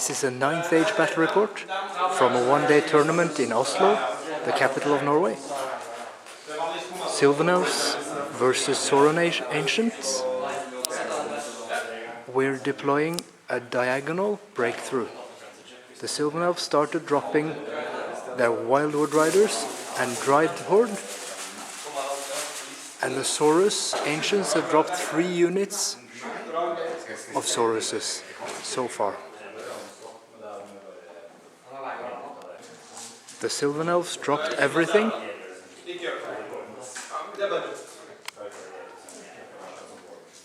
This is a 9th Age battle report from a one-day tournament in Oslo, the capital of Norway. Sylvan elves versus Sauron ancients. We're deploying a diagonal breakthrough. The Sylvan elves started dropping their wildwood riders and Dryad horde, and the Saurus ancients have dropped 3 units of Sauruses so far. The Sylvan elves dropped everything.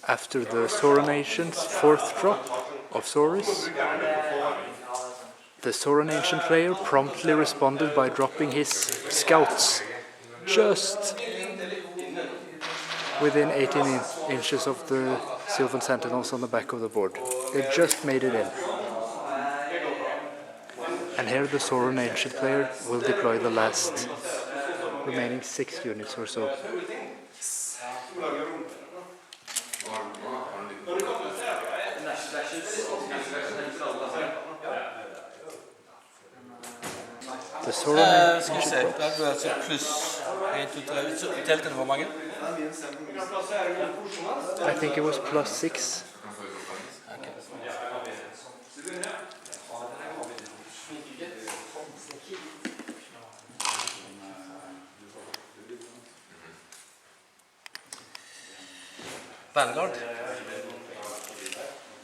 After the Sauron ancients' 4th drop of Saurus, the Sauron ancient player promptly responded by dropping his scouts just within 18 inches of the Sylvan sentinels on the back of the board. They just made it in. And here the Sauron ancient player will deploy the last remaining 6 units or so. The Sauron skal vi se, da er det altså pluss 1, 2, 3, så telte det hvor mange? I think it was plus 6. Okay.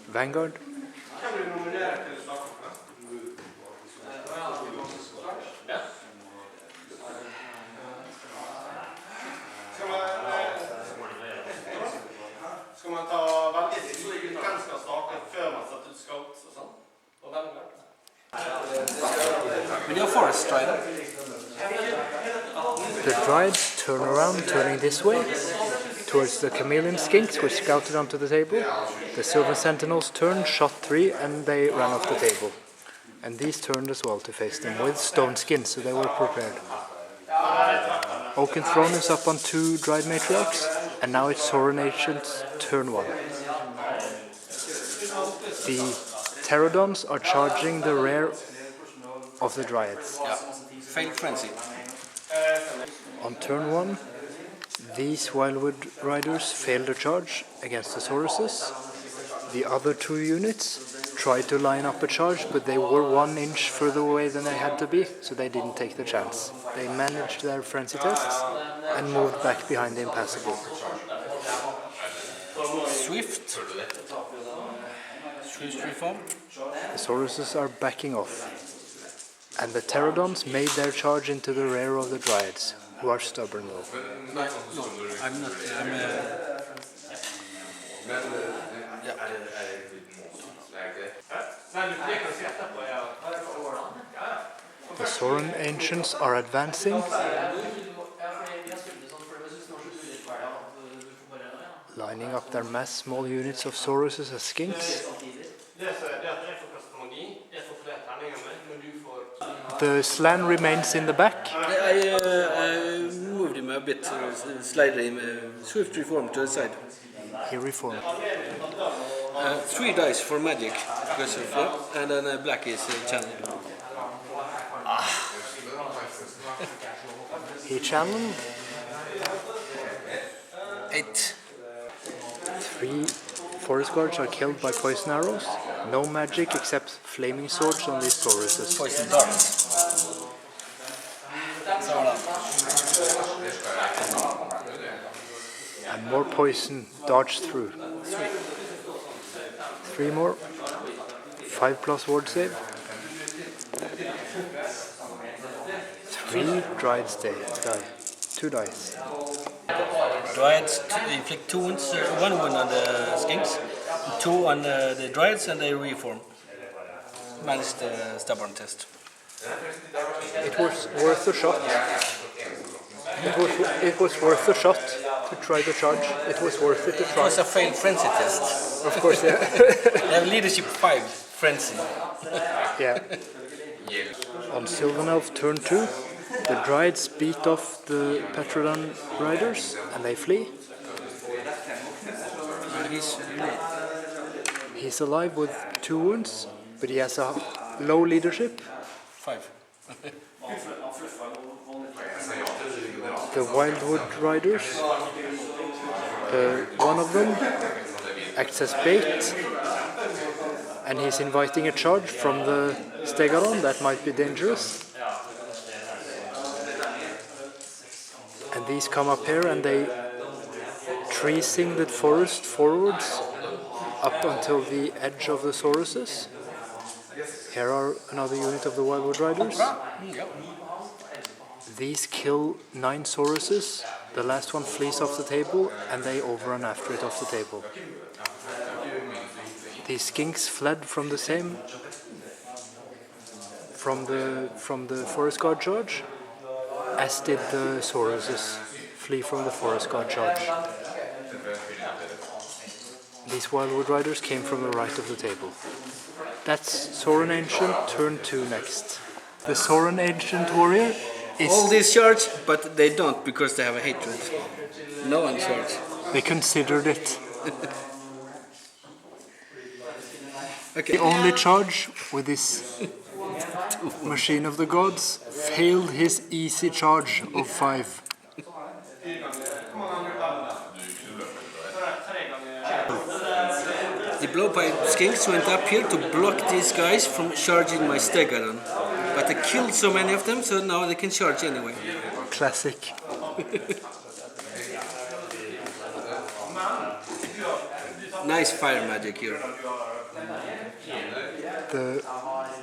Vanguard. Men you're forest Dryads. The Dryads turn around, turning this way, towards the chameleon skinks, which scouted onto the table. The Sylvan sentinels turned, shot 3, and they ran off the table. And these turned as well to face them with stone skins, so they were prepared. Oaken Throne is up on 2 Dryad matriarchs, and now it's Sauron Ancients turn 1. The pterodons are charging the rear of the Dryads. Yeah. Failed frenzy. On turn 1, these wildwood riders failed a charge against the Sauruses. The other 2 units tried to line up a charge, but they were 1 inch further away than they had to be, so they didn't take the chance. They managed their frenzy tests and moved back behind the impassable. Swift reform. The Sauruses are backing off, and the pterodons made their charge into the rear of the Dryads, who are stubborn though. No, I'm not. The Sauron ancients are advancing, lining up their mass small units of Sauruses as skinks. The Slan remains in the back. I moved him a bit, slightly, swift reform to the side. He reformed. 3 dice for magic, because of, and then black is channeled. He channeled. 8. 3 forest guards are killed by poison arrows. No magic except flaming swords on these Sauruses. Poison darts. And more poison darts through. 3 more. 5 plus ward save. 3 Dryads die. 2 dice. Dryads inflict 2 wounds, 1 wound on the skinks, 2 on the Dryads, and they reform. Managed the stubborn test. It was worth a shot. It was worth a shot to try the charge. It was worth it to try. It was a failed frenzy test. Of course, yeah. They have leadership 5, frenzy. Yeah. On Sylvan Elf turn 2, the Dryads beat off the Petrodon riders and they flee. He's alive with 2 wounds but he has a low leadership. 5. The Wildwood Riders, one of them acts as bait, and he's inviting a charge from the Stegaron that might be dangerous. And these come up here and they treesing the forest forwards up until the edge of the Sauruses. Here are another unit of the Wildwood Riders. These kill 9 Sauruses. The last one flees off the table and they overrun after it off the table. These skinks fled from the same from the Forest Guard charge, as did the Sauruses flee from the Forest Guard charge. These Wildwood Riders came from the right of the table. That's Sauron Ancient, turn 2 next. The Sauron Ancient warrior is... All these charge, but they don't because they have a hatred. No one charge. They considered it. Okay. The only charge with this machine of the gods failed his easy charge of 5. The blowpipe skinks went up here to block these guys from charging my Stegaron. But I killed so many of them, so now they can charge anyway. Classic. Nice fire magic here. The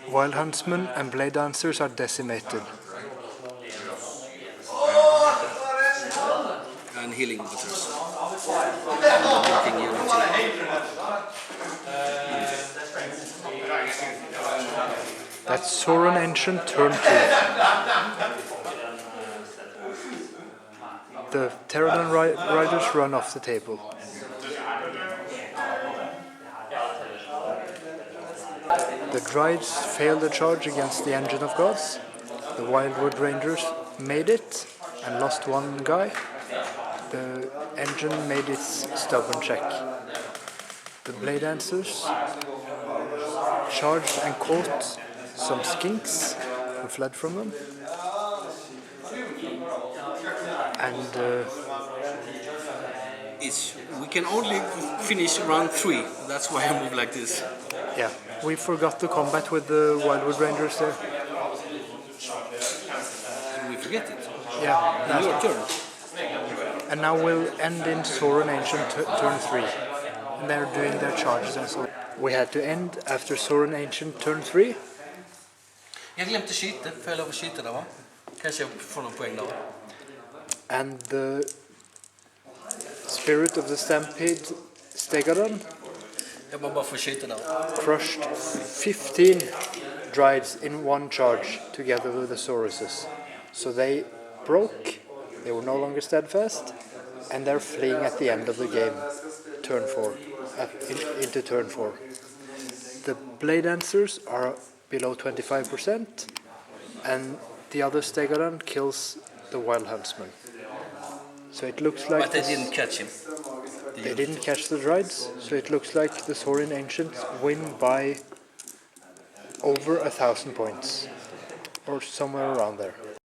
wild huntsmen and blade dancers are decimated. And healing waters. That's Sauron Ancient, turn 2. The Terradan riders run off the table. The Dryads failed the charge against the Engine of Gods. The Wildwood Rangers made it and lost 1 guy. The engine made its stubborn check. The Blade Dancers charged and caught some skinks who fled from them. And we can only finish round 3. That's why I move like this. yeah, we forgot the combat with the Wildwood Rangers there. We forget it. Yeah, Your turn. and now we'll end in Sauron Ancient turn 3. And they're doing their charges and so. We had to end after Sauron Ancient turn 3. Jag glömde skyte, får jag lov att skyta där va? Kanske jag får någon poäng då. And the spirit of the stampede Stegaron Jag bara får skyta där. crushed 15 Dryads in 1 charge together with the Sauruses. So they broke, they were no longer steadfast, and they're fleeing at the end of the game, turn 4, into turn 4. The Blade Dancers are below 25%, and the other Stegaron kills the Wild Huntsman. So it looks like... But they didn't catch him. They didn't catch the Dryads, so it looks like the Sauron Ancients win by over 1,000 points, or somewhere around there.